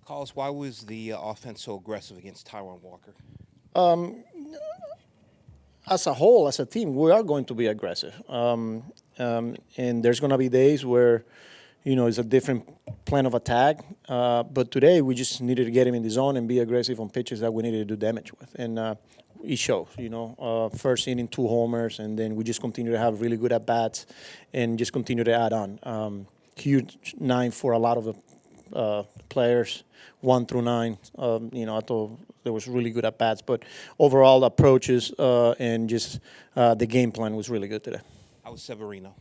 Carlos, why was the offense so aggressive against Tyron Walker? As a whole, as a team, we are going to be aggressive. And there's going to be days where, it's a different plan of attack. But today, we just needed to get him in the zone and be aggressive on pitches that we needed to do damage with. And it shows, first inning, 2 homers, and then we just continue to have really good at-bats and just continue to add on. Huge 9 for a lot of the players, 1 through 9. I thought there was really good at bats, but overall approaches and just the game plan was really good today. How was Severino?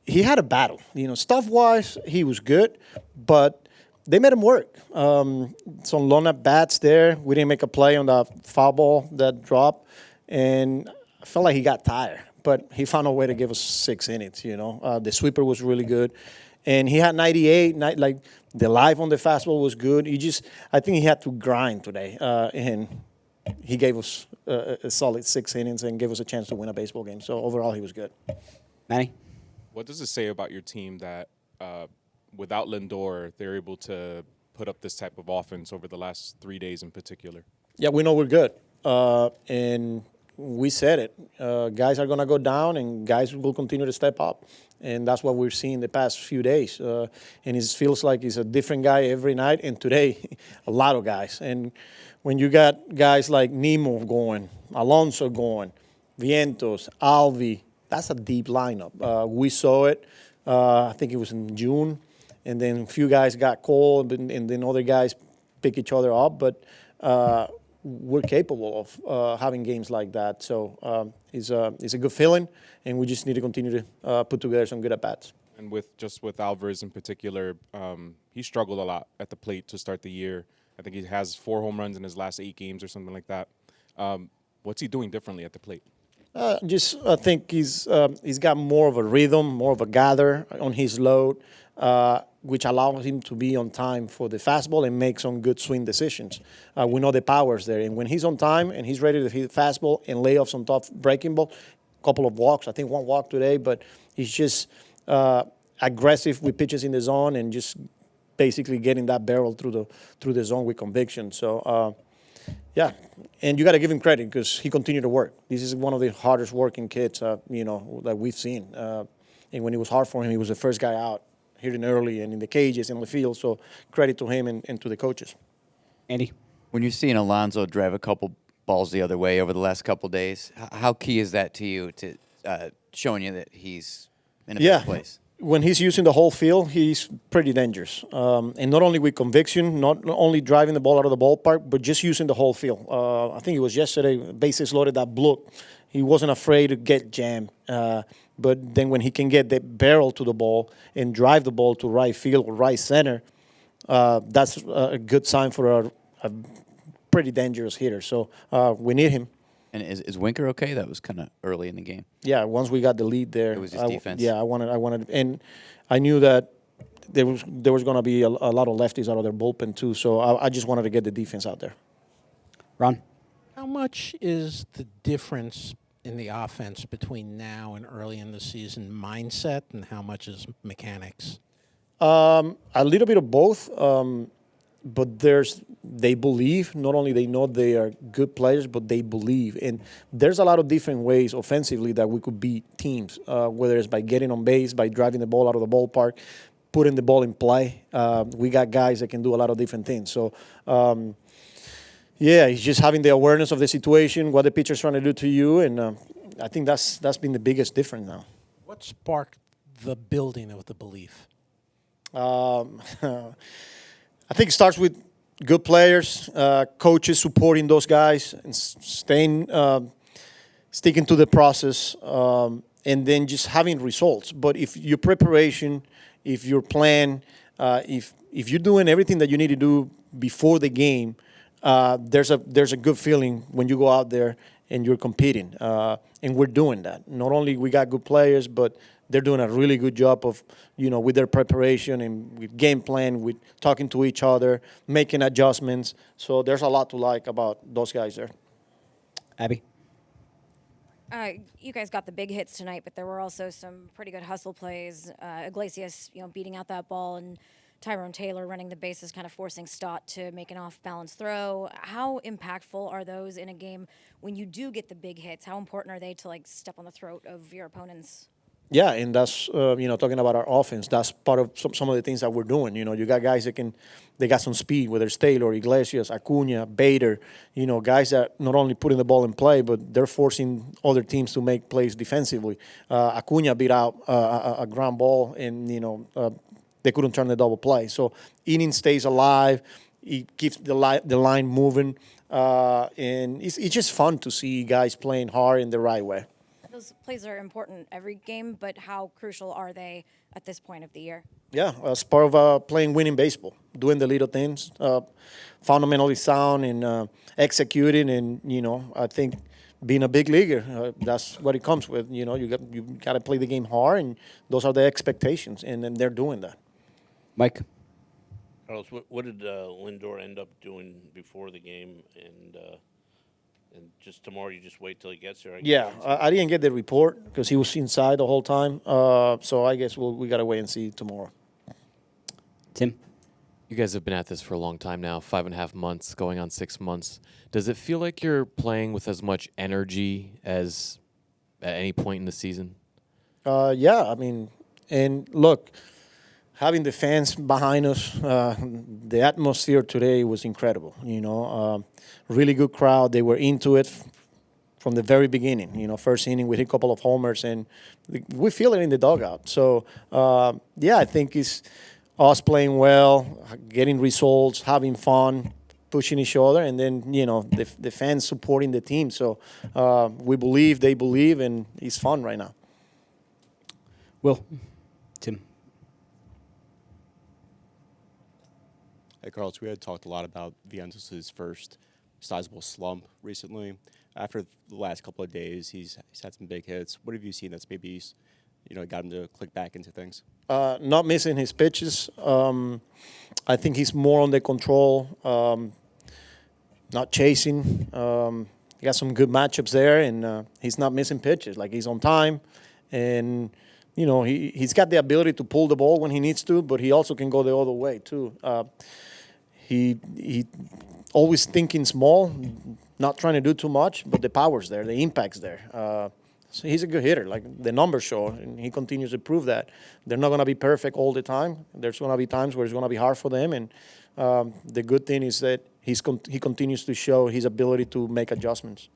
He had a battle. Stuff wise, he was good, but they made him work. Some long at bats there. We didn't make a play on the foul ball that dropped, and I felt like he got tired. But he found a way to give us 6 innings. The sweeper was really good. And he had 98, like the live on the fastball was good. I think he had to grind today. And he gave us a solid 6 innings and gave us a chance to win a baseball game. So overall, he was good. Manny? What does it say about your team that without Lindor, they're able to put up this type of offense over the last 3 days in particular? Yeah, we know we're good. And we said it. Guys are going to go down, and guys will continue to step up. And that's what we're seeing the past few days. And it feels like he's a different guy every night. And today, a lot of guys. And when you got guys like Nemo going, Alonso going, Vientos, Alvi, that's a deep lineup. We saw it. I think it was in June. And then a few guys got cold, and then other guys pick each other up. But we're capable of having games like that. So it's a good feeling, and we just need to continue to put together some good at-bats. And with Alvarez in particular, he struggled a lot at the plate to start the year. I think he has 4 home runs in his last 8 games or something like that. What's he doing differently at the plate? I think he's got more of a rhythm, more of a gather on his load, which allows him to be on time for the fastball and make some good swing decisions. We know the power's there. And when he's on time and he's ready to hit the fastball and lay off some tough breaking ball, a couple of walks, I think 1 walk today, but he's just aggressive with pitches in the zone and just basically getting that barrel through the zone with conviction. So, yeah, and you got to give him credit because he continued to work. This is one of the hardest working kids, that we've seen. And when it was hard for him, he was the first guy out, hitting early and in the cages, in the field. So credit to him and to the coaches. Andy? When you're seeing Alonso drive a couple balls the other way over the last couple days, how key is that to you to showing you that he's in a better place? When he's using the whole field, he's pretty dangerous. And not only with conviction, not only driving the ball out of the ballpark, but just using the whole field. I think it was yesterday, bases loaded, that bloop. He wasn't afraid to get jammed. But then when he can get the barrel to the ball and drive the ball to right field or right center, that's a good sign for a pretty dangerous hitter. So we need him. And is Winker okay? That was kind of early in the game. Yeah, once we got the lead there, it was his defense. Yeah, I wanted, and I knew that there was going to be a lot of lefties out of their bullpen too. So I just wanted to get the defense out there. Ron? How much is the difference in the offense between now and early in the season mindset, and how much is mechanics? A little bit of both. But they believe, not only they know they are good players, but they believe. And there's a lot of different ways offensively that we could beat teams, whether it's by getting on base, by driving the ball out of the ballpark, putting the ball in play. We got guys that can do a lot of different things. So, it's just having the awareness of the situation, what the pitcher's trying to do to you, and I think that's been the biggest difference now. What sparked the building of the belief? I think it starts with good players, coaches supporting those guys, and sticking to the process, and then just having results. But if your preparation, if your plan, if you're doing everything that you need to do before the game, there's a good feeling when you go out there and you're competing. And we're doing that. Not only we got good players, but they're doing a really good job of, with their preparation and with game plan, with talking to each other, making adjustments. So there's a lot to like about those guys there. Abby? You guys got the big hits tonight, but there were also some pretty good hustle plays. Iglesias, beating out that ball and Tyrone Taylor running the bases, kind of forcing Stott to make an off-balance throw. How impactful are those in a game when you do get the big hits? How important are they to like step on the throat of your opponents? Yeah, and that's talking about our offense. That's part of some of the things that we're doing. You got guys they got some speed, whether it's Taylor, Iglesias, Acuna, Bader. Guys that not only putting the ball in play, but they're forcing other teams to make plays defensively. Acuna beat out a ground ball, and they couldn't turn the double play. So inning stays alive. He keeps the line moving, and it's just fun to see guys playing hard in the right way. Those plays are important every game, but how crucial are they at this point of the year? Yeah, as part of playing winning baseball, doing the little things, fundamentally sound and executing, and I think being a big leaguer, that's what it comes with. You got to play the game hard, and those are the expectations, and they're doing that. Mike. Carlos, what did Lindor end up doing before the game, and just tomorrow you just wait till he gets here? Yeah, I didn't get the report because he was inside the whole time. So I guess we got to wait and see tomorrow. Tim. You guys have been at this for a long time now, 5.5 months, going on 6 months. Does it feel like you're playing with as much energy as at any point in the season? Yeah, I mean, and look, having the fans behind us, the atmosphere today was incredible. Really good crowd. They were into it from the very beginning. First inning we hit a couple of homers, and we feel it in the dugout. So I think it's us playing well, getting results, having fun, pushing each other, and then the fans supporting the team. So we believe, they believe, and it's fun right now. Will. Tim. Hey, Carlos, we had talked a lot about Vientos' first sizable slump recently. After the last couple of days, he's had some big hits. What have you seen that's maybe got him to click back into things? Not missing his pitches. I think he's more on the control, not chasing. He got some good matchups there, and he's not missing pitches. Like, he's on time, and he's got the ability to pull the ball when he needs to, but he also can go the other way too. He always thinking small, not trying to do too much, but the power's there, the impact's there. So he's a good hitter, like the numbers show, and he continues to prove that. They're not going to be perfect all the time. There's going to be times where it's going to be hard for them, and the good thing is that he continues to show his ability to make adjustments.